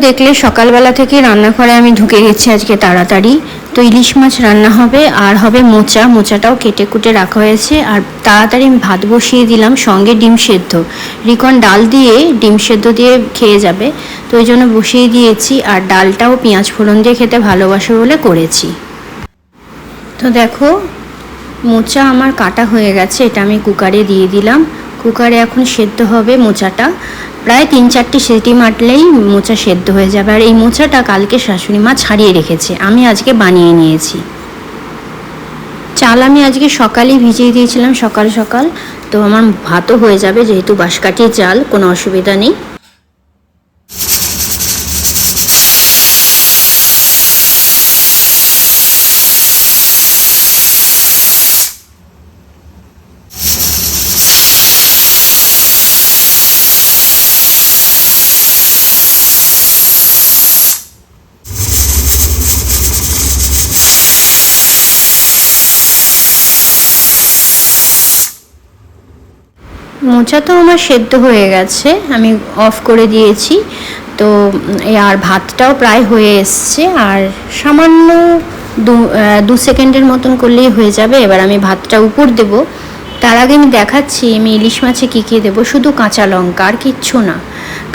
দেখলে সকালবেলা থেকে রান্নাঘরে আমি ঢুকে গেছি আজকে তাড়াতাড়ি। তো ইলিশ মাছ রান্না হবে, আর হবে মোচাটাও কেটে কুটে রাখা হয়েছে। আর তাড়াতাড়ি আমি ভাত বসিয়ে দিলাম, সঙ্গে ডিম সেদ্ধ। রিকন ডাল দিয়ে ডিম সেদ্ধ দিয়ে খেয়ে যাবে, তো ওই জন্য বসিয়ে দিয়েছি। আর ডালটাও পেঁয়াজ ফোড়ন দিয়ে খেতে ভালোবাসে বলে করেছি। তো দেখো, মোচা আমার কাটা হয়ে গেছে, এটা আমি কুকারে দিয়ে দিলাম। কুকারে এখন সেদ্ধ হবে মোচাটা, প্রায় 3-4টি সিটি মারলেই মোচা সেদ্ধ হয়ে যাবে। আর এই মোচাটা কালকে শাশুড়ি মা ছাড়িয়ে রেখেছে, আমি আজকে বানিয়ে নিয়েছি। চাল আমি আজকে সকালেই ভিজিয়ে দিয়েছিলাম, সকাল সকাল। তো আমার ভাতও হয়ে যাবে, যেহেতু বাঁশকাঠির চাল, কোনো অসুবিধা নেই। মোচা তো আমার সেদ্ধ হয়ে গেছে, আমি অফ করে দিয়েছি। তো আর ভাতটাও প্রায় হয়ে এসছে, আর সামান্য 2 সেকেন্ডের মতন করলেই হয়ে যাবে। এবার আমি ভাতটা উপর দেব। তার আগে আমি দেখাচ্ছি আমি ইলিশ মাছে কী কী দেবো। শুধু কাঁচা লঙ্কা, আর কিচ্ছু না।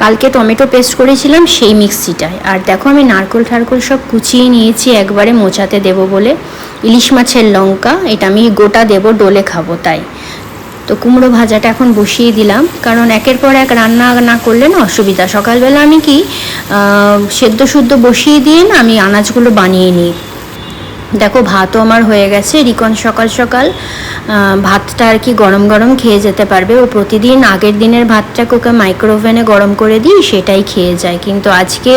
কালকে টমেটো পেস্ট করেছিলাম সেই মিক্সিটায়। আর দেখো, আমি নারকেল সব কুচিয়ে নিয়েছি একবারে মোচাতে দেবো বলে। ইলিশ মাছের লঙ্কা, এটা আমি গোটা দেবো, ডোলে খাবো তাই। তো কুমড়ো ভাজাটা এখন বসিয়ে দিলাম, কারণ একের পর এক রান্না না করলে না অসুবিধা। সকালবেলা আমি কি সেদ্ধ বসিয়ে দিয়ে না আমি আনাজগুলো বানিয়ে নিই। দেখো, ভাতও আমার হয়ে গেছে। রিকন সকাল সকাল ভাতটা আর কি গরম গরম খেয়ে যেতে পারবে। ও প্রতিদিন আগের দিনের ভাতটাকে ওকে মাইক্রোওভেনে গরম করে দিই, সেটাই খেয়ে যায়। কিন্তু আজকে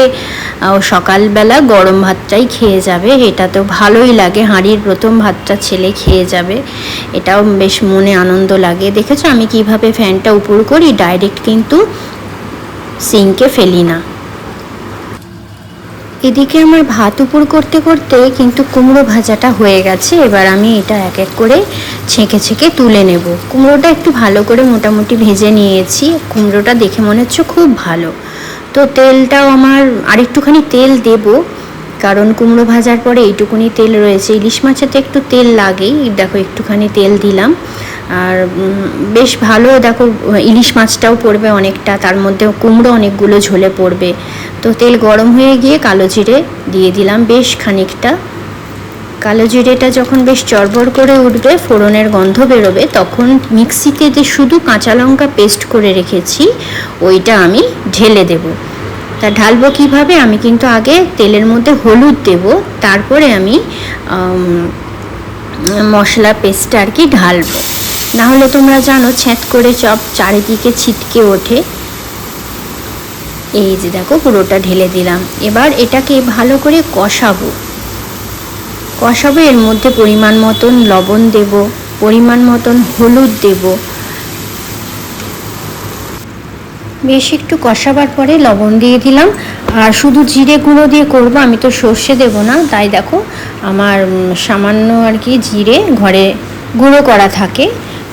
ও সকালবেলা গরম ভাতটাই খেয়ে যাবে, এটা তো ভালোই লাগে। হাঁড়ির প্রথম ভাতটা ছেলে খেয়ে যাবে, এটাও বেশ মনে আনন্দ লাগে। দেখেছো আমি কিভাবে ফ্যানটা উপর করি, ডাইরেক্ট কিন্তু সিঙ্কে ফেলি না। এদিকে আমার ভাত উপর করতে করতে কিন্তু কুমড়ো ভাজাটা হয়ে গেছে। এবার আমি এটা এক এক করে ছেঁকে তুলে নেব। কুমড়োটা একটু ভালো করে মোটামুটি ভেজে নিয়েছি। কুমড়োটা দেখে মনে হচ্ছে খুব ভালো। তো তেলটাও আমার আরেকটুখানি তেল দেব, কারণ কুমড়ো ভাজার পরে এইটুকুনি তেল রয়েছে। ইলিশ মাছেতে একটু তেল লাগেই, দেখো একটুখানি তেল দিলাম। আর বেশ ভালো, দেখো ইলিশ মাছটাও পড়বে অনেকটা, তার মধ্যে কুমড়ো অনেকগুলো ঝোলে পড়বে। তো তেল গরম হয়ে গিয়ে কালো জিরে দিয়ে দিলাম বেশ খানিকটা। কালো জিরেটা যখন বেশ চড়বড় করে উঠবে, ফোড়নের গন্ধ বেরোবে, তখন মিক্সিতে যে শুধু কাঁচা লঙ্কা পেস্ট করে রেখেছি ওইটা আমি ঢেলে দেব। তা ঢালবো কীভাবে, আমি কিন্তু আগে তেলের মধ্যে হলুদ দেব, তারপরে আমি মশলা পেস্টটা আর কি ঢালবো। নাহলে তোমরা জানো ছ্যাঁত করে চপ চারিদিকে ছিটকে ওঠে। এই যে দেখো, পুরোটা ঢেলে দিলাম। এবার এটাকে ভালো করে কষাবো। এর মধ্যে পরিমাণ মতন লবণ দেব, পরিমাণ মতন হলুদ দেব। বেশ একটু কষাবার পরে লবণ দিয়ে দিলাম। আর শুধু জিরে গুঁড়ো দিয়ে করব, আমি তো সর্ষে দেব না, তাই দেখো আমার সামান্য আর কি জিরে ঘরে গুঁড়ো করা থাকে।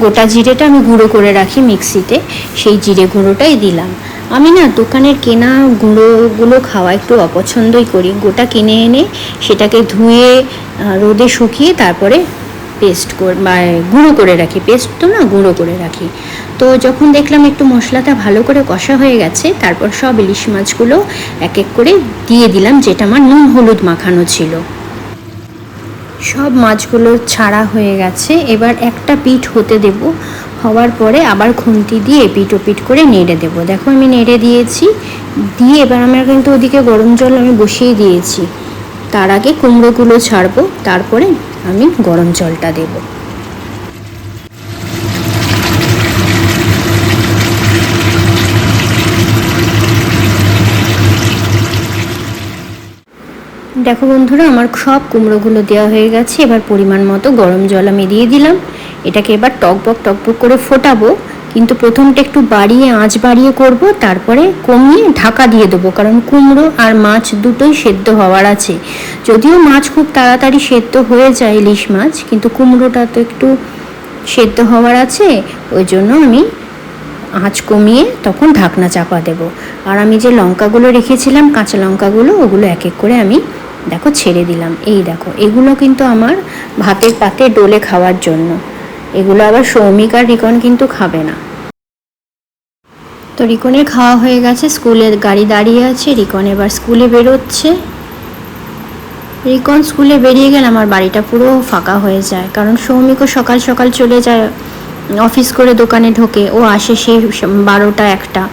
গোটা জিরেটা আমি গুঁড়ো করে রাখি মিক্সিতে, সেই জিরে গুঁড়োটাই দিলাম। আমি না দোকানের কেনা গুঁড়োগুলো খাওয়া একটু অপছন্দই করি। গোটা কিনে এনে সেটাকে ধুয়ে রোদে শুকিয়ে তারপরে গুঁড়ো করে রাখি। পেস্ট তো না, গুঁড়ো করে রাখি। তো যখন দেখলাম একটু মশলাটা ভালো করে কষা হয়ে গেছে, তারপর সব ইলিশ মাছগুলো এক এক করে দিয়ে দিলাম, যেটা আমার নুন হলুদ মাখানো ছিল। সব মাছগুলো ছাড়া হয়ে গেছে। এবার একটা পিঠ হতে দেব, হওয়ার পরে আবার খুন্তি দিয়ে এপিট ওপিট করে নেড়ে দেব। দেখো আমি নেড়ে দিয়েছি, দিয়ে এবার আমার কিন্তু ওদিকে গরম জল আমি বসিয়ে দিয়েছি। তার আগে কুমড়োগুলো ছাড়বো, তারপরে আমি গরম জলটা দেব। দেখো বন্ধুরা, আমার সব কুমড়োগুলো দেওয়া হয়ে গেছে। এবার পরিমাণ মতো গরম জল আমি দিয়ে দিলাম। এটাকে এবার টকবক করে ফোটাবো, কিন্তু প্রথমটা একটু আঁচ বাড়িয়ে করব, তারপরে কমিয়ে ঢাকা দিয়ে দেবো, কারণ কুমড়ো আর মাছ দুটোই সেদ্ধ হওয়ার আছে। যদিও মাছ খুব তাড়াতাড়ি সেদ্ধ হয়ে যায় ইলিশ মাছ, কিন্তু কুমড়োটা তো একটু সেদ্ধ হওয়ার আছে, ওই জন্য আমি আঁচ কমিয়ে তখন ঢাকনা চাপা দেব। আর আমি যে লঙ্কাগুলো রেখেছিলাম, কাঁচা লঙ্কাগুলো, ওগুলো এক এক করে আমি দেখো ছেড়ে দিলাম। এই দেখো, এগুলো কিন্তু আমার ভাতের পাতে ডোলে খাওয়ার জন্য। এগুলো আবার সৌমিক আর রিকন কিন্তু খাবে না। তো রিকনের খাওয়া হয়ে গেছে, স্কুলের গাড়ি দাঁড়িয়ে আছে, রিকন এবার স্কুলে বেরোচ্ছে। রিকন স্কুলে বেরিয়ে গেলে আমার বাড়িটা পুরো ফাঁকা হয়ে যায়, কারণ সৌমিকও সকাল সকাল চলে যায় অফিস করে, দোকানে ঢোকে, ও আসে সেই 12টা 1টা।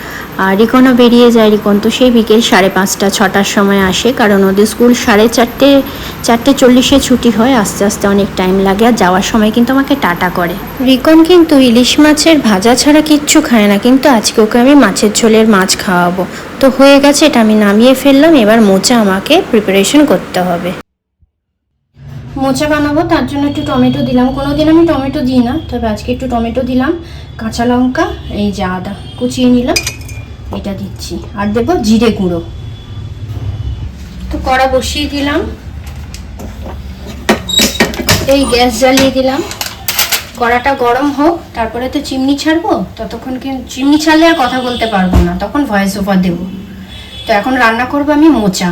আর রিকনও বেরিয়ে যায়, রিকন তো সেই বিকেল 5:30 6টার সময় আসে, কারণ ওদের স্কুল 4:40 ছুটি হয়, আস্তে আস্তে অনেক টাইম লাগে। আর যাওয়ার সময় কিন্তু আমাকে টাটা করে। রিকন কিন্তু ইলিশ মাছের ভাজা ছাড়া কিচ্ছু খায় না, কিন্তু আজকে ওকে আমি মাছের ঝোলের মাছ খাওয়াবো। তো হয়ে গেছে, এটা আমি নামিয়ে ফেললাম। এবার মোচা আমাকে প্রিপারেশন করতে হবে। মোচা বানাবো, তার জন্য একটু টমেটো দিলাম। কোনোদিন আমি টমেটো দিই না, তবে আজকে একটু টমেটো দিলাম। কাঁচা লঙ্কা, এই যে আদা কুচিয়ে নিলাম, এটা দিচ্ছি। আর দেবো জিরে গুঁড়ো। তো কড়া বসিয়ে দিলাম, এই গ্যাস জ্বালিয়ে দিলাম। কড়াটা গরম হোক, তারপরে তো চিমনি ছাড়বো। ততক্ষণ কিন্তু চিমনি ছাড়লে আর কথা বলতে পারবো না, তখন ভয়েস ওভার দেবো। তো এখন রান্না করবো আমি মোচা।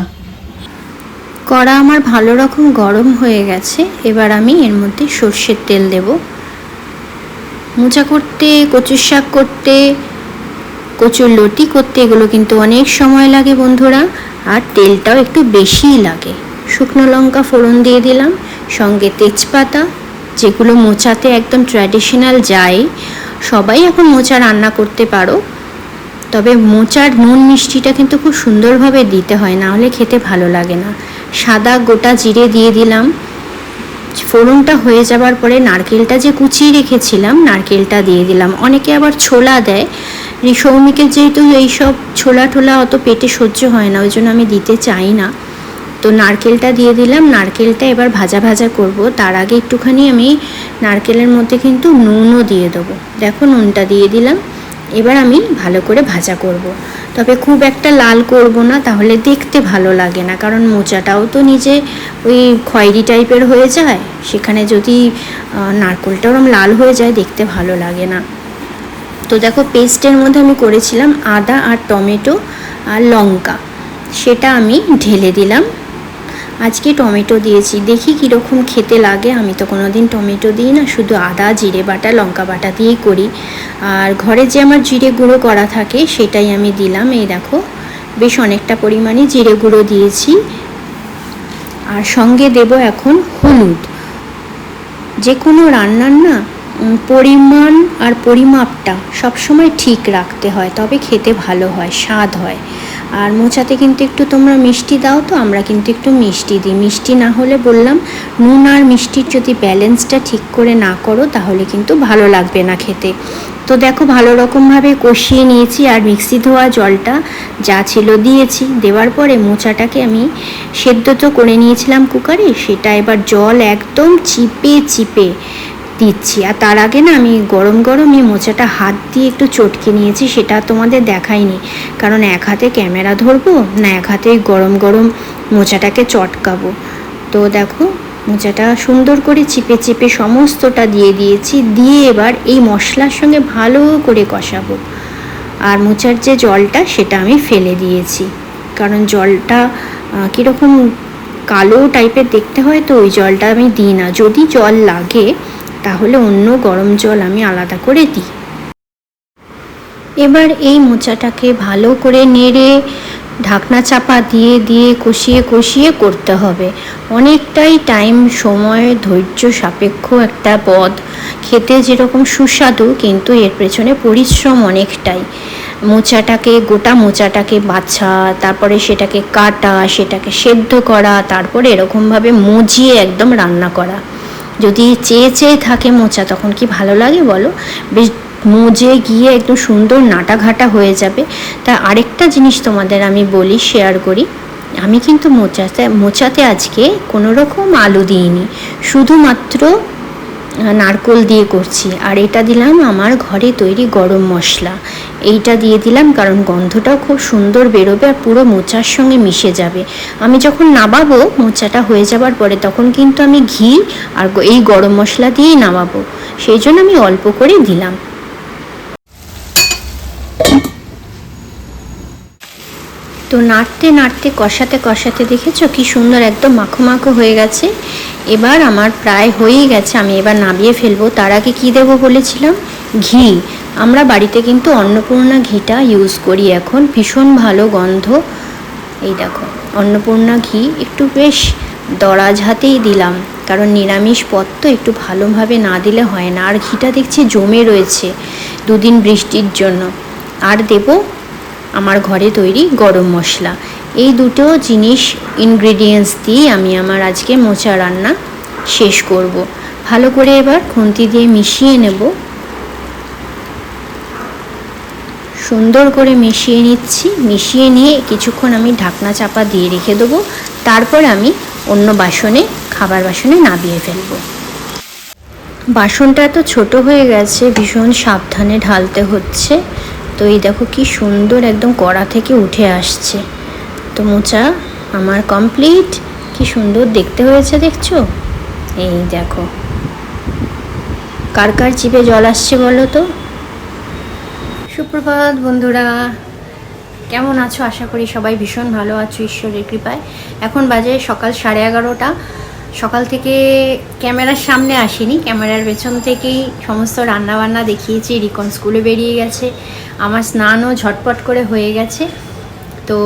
কড়া আমার ভালো রকম গরম হয়ে গেছে। এবার আমি এর মধ্যে সর্ষের তেল দেব। মোচা করতে, কচুর শাক করতে, কচুর লতি করতে এগুলো কিন্তু অনেক সময় লাগে বন্ধুরা, আর তেলটাও একটু বেশিই লাগে। শুকনো লঙ্কা ফোড়ন দিয়ে দিলাম, সঙ্গে তেজপাতা, যেগুলো মোচাতে একদম ট্র্যাডিশনাল যায়। সবাই এখন মোচা রান্না করতে পারো, তবে মোচার নুন মিষ্টিটা কিন্তু খুব সুন্দরভাবে দিতে হয়, না হলে খেতে ভালো লাগে না। সাদা গোটা জিরে দিয়ে দিলাম। ফোড়নটা হয়ে যাবার পরে নারকেলটা যে কুচিয়ে রেখেছিলাম, নারকেলটা দিয়ে দিলাম। অনেকে আবার ছোলা দেয়, সৌমিকের যেহেতু এইসব ছোলা টোলা অত পেটে সহ্য হয় না, ওই জন্য আমি দিতে চাই না। তো নারকেলটা দিয়ে দিলাম। নারকেলটা এবার ভাজা ভাজা করব। তার আগে একটুখানি আমি নারকেলের মধ্যে কিন্তু নুনও দিয়ে দেবো। দেখো, নুনটা দিয়ে দিলাম। এবার আমি ভালো করে ভাজা করব। তবে খুব একটা লাল করব না, তাহলে দেখতে ভালো লাগে না, কারণ মোচাটাও তো নিজে ওই খয়েরি টাইপের হয়ে যায়। সেখানে যদি নারকেলটা ওরকম লাল হয়ে যায়, দেখতে ভালো লাগে না। তো দেখো, পেস্টের মধ্যে আমি করেছিলাম আদা আর টমেটো আর লঙ্কা, সেটা আমি ঢেলে দিলাম। আজকে টমেটো দিয়েছি, দেখি কীরকম খেতে লাগে। আমি তো কোনো দিন টমেটো দিই না, শুধু আদা, জিরে বাটা, লঙ্কা বাটা দিয়েই করি। আর ঘরে যে আমার জিরে গুঁড়ো করা থাকে, সেটাই আমি দিলাম। এই দেখো, বেশ অনেকটা পরিমাণে জিরে গুঁড়ো দিয়েছি। আর সঙ্গে দেব এখন হলুদ। যে কোনো রান্নার না পরিমাণ আর পরিমাপটা সবসময় ঠিক রাখতে হয়, তবে খেতে ভালো হয়, স্বাদ হয়। আর মোচাতে কিন্তু একটু তোমরা মিষ্টি দাও, তো আমরা কিন্তু একটু মিষ্টি দিই। মিষ্টি না হলে বললাম, নুন আর মিষ্টির যদি ব্যালেন্সটা ঠিক করে না করো, তাহলে কিন্তু ভালো লাগবে না খেতে। তো দেখো, ভালো রকমভাবে কষিয়ে নিয়েছি, আর মিক্সি ধোয়া জলটা যা ছিল দিয়েছি। দেওয়ার পরে মোচাটাকে আমি সেদ্ধ তো করে নিয়েছিলাম কুকারে, সেটা এবার জল একদম চিপে চিপে দিচ্ছি। আর তার আগে না, আমি গরম গরম এই মোচাটা হাত দিয়ে একটু চটকে নিয়েছি, সেটা তোমাদের দেখাইনি, কারণ এক হাতে ক্যামেরা ধরবো না, এক হাতে গরম গরম মোচাটাকে চটকাবো। তো দেখো, মোচাটা সুন্দর করে চিপে চিপে সমস্তটা দিয়ে দিয়েছি। দিয়ে এবার এই মশলার সঙ্গে ভালো করে কষাবো। আর মোচার যে জলটা, সেটা আমি ফেলে দিয়েছি, কারণ জলটা কীরকম কালো টাইপের দেখতে হয়, তো ওই জলটা আমি দিই না। যদি জল লাগে, তাহলে অন্য গরম জল আমি আলাদা করে দিই। এবার এই মোচাটাকে ভালো করে নেড়ে ঢাকনা চাপা দিয়ে দিয়ে কষিয়ে কষিয়ে করতে হবে। অনেকটাই টাইম, সময়, ধৈর্য সাপেক্ষ একটা পদ। খেতে যেরকম সুস্বাদু, কিন্তু এর পেছনে পরিশ্রম অনেকটাই। মোচাটাকে, গোটা মোচাটাকে বাছা, তারপরে সেটাকে কাটা, সেটাকে সেদ্ধ করা, তারপরে এরকমভাবে মজিয়ে একদম রান্না করা। যদি চেয়ে চেয়ে থাকে মোচা, তখন কি ভালো লাগে বলো? বেশ মজে গিয়ে একদম সুন্দর নাটা ঘাটা হয়ে যাবে। তা আরেকটা জিনিস তোমাদের আমি বলি, শেয়ার করি। আমি কিন্তু মোচাতে আজকে কোনো রকম আলু দিইনি, শুধুমাত্র নারকেল দিয়ে করছি। আর এটা দিলাম আমার ঘরে তৈরি গরম মশলা, এইটা দিয়ে দিলাম, কারণ গন্ধটাও খুব সুন্দর বেরোবে আর পুরো মোচার সঙ্গে মিশে যাবে। আমি যখন নামাবো, মোচাটা হয়ে যাবার পরে, তখন কিন্তু আমি ঘি আর এই গরম মশলা দিয়েই নামাবো, সেই জন্য আমি অল্প করে দিলাম। তো নাড়তে নাড়তে কষাতে কষাতে দেখেছো কি সুন্দর একদম মাখো মাখো হয়ে গেছে। এবার আমার প্রায় হয়েই গেছে, আমি এবার নামিয়ে ফেলবো। তার আগে কী দেবো বলেছিলাম? ঘি। আমরা বাড়িতে কিন্তু অন্নপূর্ণা ঘিটা ইউজ করি এখন, ভীষণ ভালো গন্ধ। এই দেখো অন্নপূর্ণা ঘি একটু বেশ দরাজ হাতেই দিলাম, কারণ নিরামিষ পদ তো একটু ভালোভাবে না দিলে হয় না। আর ঘিটা দেখছি জমে রয়েছে দুদিন বৃষ্টির জন্য। আর দেব আমার ঘরে তৈরি গরম মশলা। এই দুটো জিনিস ইনগ্রেডিয়েন্টস দিয়েই আমি আমার আজকে মোচা রান্না শেষ করব। ভালো করে এবার খুন্তি দিয়ে মিশিয়ে নেব, সুন্দর করে মিশিয়ে নিচ্ছি। মিশিয়ে নিয়ে কিছুক্ষণ আমি ঢাকনা চাপা দিয়ে রেখে দেবো। তারপর আমি অন্য বাসনে, খাবার বাসনে নামিয়ে ফেলবো। বাসনটা এত ছোট হয়ে গেছে, ভীষণ সাবধানে ঢালতে হচ্ছে। তো এই দেখো কি সুন্দর একদম কড়া থেকে উঠে আসছে। তো মোচা আমার কমপ্লিট। কি সুন্দর দেখতে হয়েছে দেখছো? এই দেখো, কার কার জিভে জল আসছে বলো তো? সুপ্রভাত বন্ধুরা, কেমন আছো? আশা করি সবাই ভীষণ ভালো আছো ঈশ্বরের কৃপায়। এখন বাজে সকাল 11:30। সকাল থেকে ক্যামেরার সামনে আসিনি, ক্যামেরার পেছন থেকেই সমস্ত রান্নাবান্না দেখিয়েছি। রিকন স্কুলে বেরিয়ে গেছে, আমার স্নানও ঝটপট করে হয়ে গেছে। তো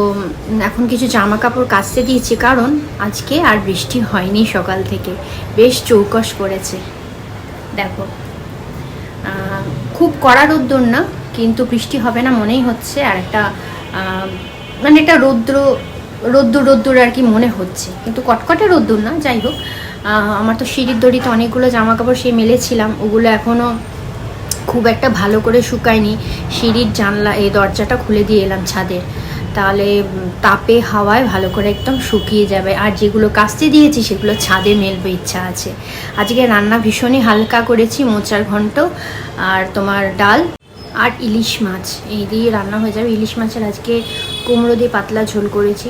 এখন কিছু জামা কাপড় কাচতে দিয়েছি, কারণ আজকে আর বৃষ্টি হয়নি সকাল থেকে, বেশ চৌকস পড়েছে। দেখো খুব কড়া রোদ্দুর না, কিন্তু বৃষ্টি হবে না মনেই হচ্ছে। আর একটা মানে একটা রোদ্দুর আর কি মনে হচ্ছে, কিন্তু কটকটে রোদ্দুর না। যাই হোক, আমার তো সিঁড়ির দড়িতে অনেকগুলো জামা কাপড় সে মেলেছিলাম, ওগুলো এখনও খুব একটা ভালো করে শুকায়নি। সিঁড়ির জানলা, এই দরজাটা খুলে দিয়ে এলাম ছাদের, তাহলে তাপে হাওয়ায় ভালো করে একদম শুকিয়ে যাবে। আর যেগুলো কাচতে দিয়েছি সেগুলো ছাদে মেলবে ইচ্ছা আছে। আজকে রান্না ভীষণই হালকা করেছি, মোচার ঘন্ট আর তোমার ডাল আর ইলিশ মাছ, এই দিয়ে রান্না হয়ে যাবে। ইলিশ মাছের আজকে কুমড়ো দিয়ে পাতলা ঝোল করেছি।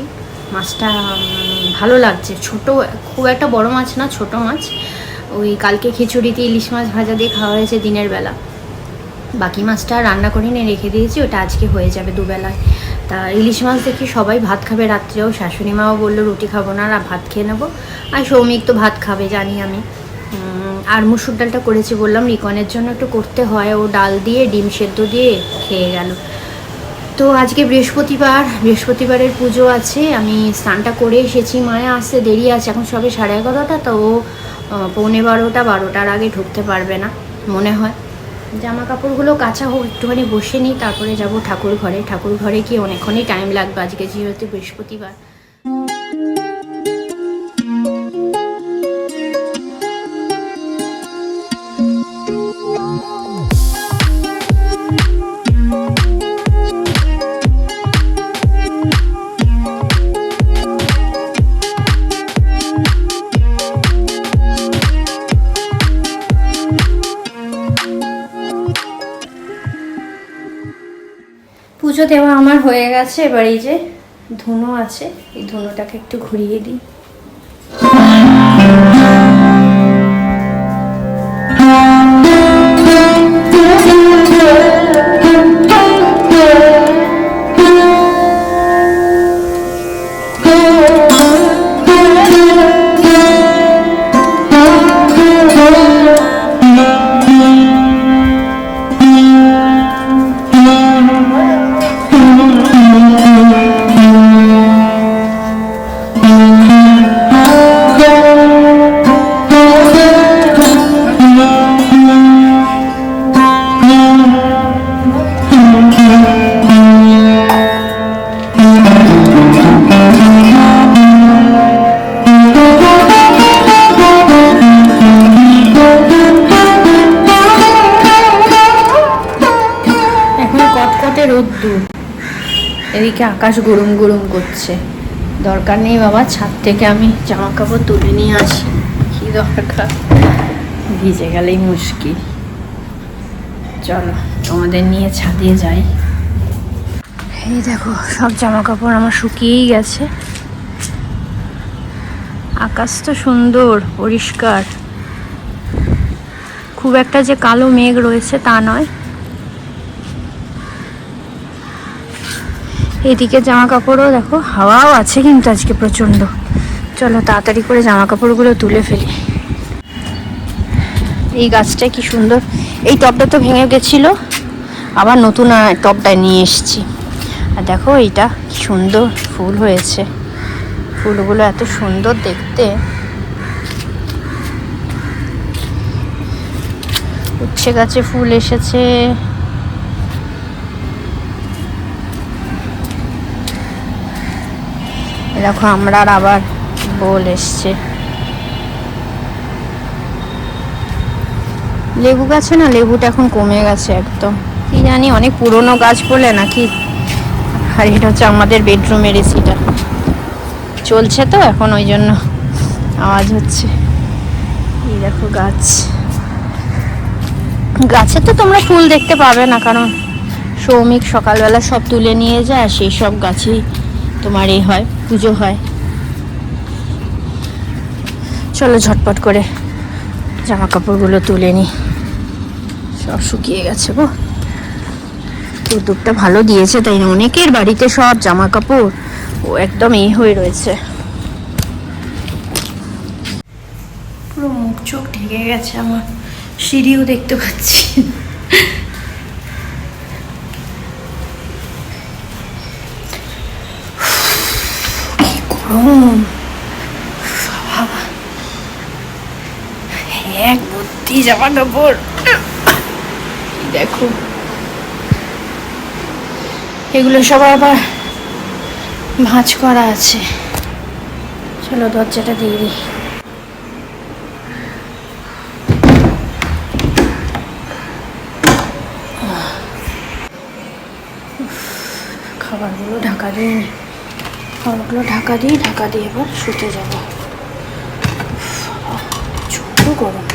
মাছটা ভালো লাগছে, ছোট, খুব একটা বড় মাছ না, ছোট মাছ। ওই কালকে খিচুড়িতে ইলিশ মাছ ভাজা দিয়ে খাওয়া হয়েছে দিনের বেলা, বাকি মাছটা রান্না করে নিয়ে রেখে দিয়েছি, ওটা আজকে হয়ে যাবে দুবেলায়। তা ইলিশ মাছ দেখি সবাই ভাত খাবে রাত্রেও, শাশুড়ি মাও বললো রুটি খাবো না, আর ভাত খেয়ে নেবো। আর সৌমিক তো ভাত খাবে জানি আমি। আর মুসুর ডালটা করেছি বললাম, রিকনের জন্য একটু করতে হয়, ও ডাল দিয়ে ডিম সেদ্ধ দিয়ে খেয়ে গেল। তো আজকে বৃহস্পতিবারের পুজো আছে। আমি স্নানটা করে এসেছি, মায়া আসতে দেরি আছে, এখন সবে 11:30। তো ও 11:45-12টার আগে ঢুকতে পারবে না মনে হয়। জামা কাপড়গুলো কাচা হোক, একটুখানি বসে নিই, তারপরে যাব ঠাকুর ঘরে গিয়ে অনেকক্ষণই টাইম লাগবে আজকে যেহেতু বৃহস্পতিবার। পুজো দেওয়া আমার হয়ে গেছে। এবার এই যে ধুনো আছে, এই ধুনোটাকে একটু ঘুরিয়ে দিই। রোদ্দুর, এদিকে আকাশ গরম গরম করছে। দরকার নেই বাবা, ছাদ থেকে আমি জামা কাপড় তুলে নিয়ে আসি, কি দরকার, ভিজে গেলেই মুশকিল। চলো তোমাদের নিয়ে ছাদে যাই। এই দেখো সব জামা কাপড় আমার শুকিয়েই গেছে। আকাশ তো সুন্দর পরিষ্কার, খুব একটা যে কালো মেঘ রয়েছে তা নয়। এদিকে জামা কাপড়ও দেখো, হাওয়াও আছে কিন্তু আজকে প্রচণ্ড। চলো তাড়াতাড়ি করে জামা কাপড়গুলো তুলে ফেলি। এই গাছটা কি সুন্দর, এই টবটা তো ভেঙে গেছিলো, আবার নতুন টবটা নিয়ে এসেছি। আর দেখো এইটা কি সুন্দর ফুল হয়েছে, ফুলগুলো এত সুন্দর দেখতে। উচ্ছে গাছে ফুল এসেছে। দেখো আমরা আবার বোল এসছে। লেবু গাছে না, লেবুটা এখন কমে গেছে একদম, কি জানি অনেক পুরনো গাছ বলে নাকি। আর এটা হচ্ছে আমাদের বেডরুমের এসিটা চলছে তো এখন, ওই জন্য আওয়াজ হচ্ছে। এই দেখো গাছ, গাছে তো তোমরা ফুল দেখতে পাবে না, কারণ সৌমিক সকালবেলা সব তুলে নিয়ে যায়, সেই সব গাছেই তোমার এই হয়, পুজো হয়। চলো ঝটপট করে জামা কাপড়গুলো তুলে নিই, সব শুকিয়ে গেছে গো। উদ্যোগটা ভালো দিয়েছে তাই না, অনেকের বাড়িতে সব জামা কাপড় ও একদম এই হয়ে রয়েছে, পুরো মুখ চোখ ঢেকে গেছে আমার, সিঁড়িও দেখতে পাচ্ছি। কি গরম, এক ভর্তি জামা কাপড়। দেখো এগুলো সব আবার ভাঁজ করা আছে। চলো দরজাটা দিয়ে দিই। খাবারগুলো ঢাকা দিয়ে নি, খাবারগুলো ঢাকা দিয়ে এবার শুতে যাবো। ছোট গরম,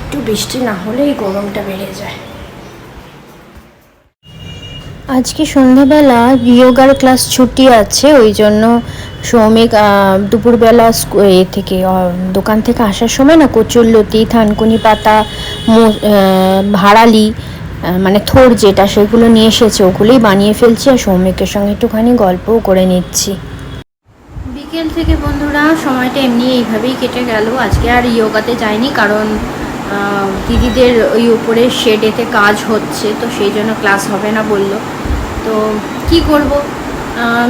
একটু বৃষ্টি না হলেই গরমটা বেড়ে যায়। আজকে সন্ধ্যাবেলা যোগার ক্লাস ছুটি আছে, ওই জন্য সৌমিক দুপুরবেলা থেকে দোকান থেকে আসার সময় না কচুরলতি, থানকুনি পাতা, ভাড়ালি মানে থোড় যেটা, সেগুলো নিয়ে এসেছে, ওগুলোই বানিয়ে ফেলছি আর সৌমিকের সঙ্গে একটুখানি গল্পও করে নিচ্ছি। বিকেল থেকে বন্ধুরা সময়টা এমনি এইভাবেই কেটে গেল। আজকে আর যোগাতে যাইনি, কারণ দিদিদের ওই উপরে শেডেতে কাজ হচ্ছে, তো সেই জন্য ক্লাস হবে না বললো। তো কি করব,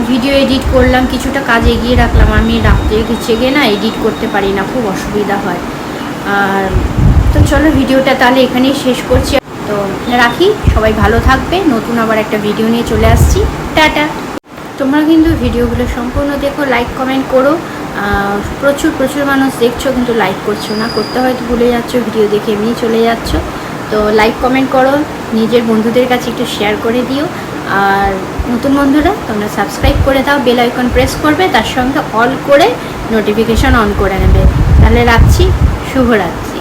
ভিডিও এডিট করলাম, কিছুটা কাজ এগিয়ে রাখলাম। আমি রাত্রে জেগে না এডিট করতে পারি না, খুব অসুবিধা হয়। আর তো চলো ভিডিওটা তাহলে এখানেই শেষ করছি, তো রাখি। সবাই ভালো থাকবে, নতুন আবার একটা ভিডিও নিয়ে চলে আসছি। টাটা। তোমরা কিন্তু ভিডিওগুলো সম্পূর্ণ দেখো, লাইক কমেন্ট করো। প্রচুর মানুষ দেখছো কিন্তু লাইক করছো না, করতে হয়তো ভুলে যাচ্ছ, ভিডিও দেখে এমনি চলে যাচ্ছ। তো লাইক কমেন্ট করো, নিজের বন্ধুদের কাছে একটু শেয়ার করে দিও। আর নতুন বন্ধুরা তোমরা সাবস্ক্রাইব করে দাও, বেল আইকন প্রেস করবে, তার সঙ্গে অল করে নোটিফিকেশন অন করে নেবে। তাহলে রাখছি, শুভরাত্রি।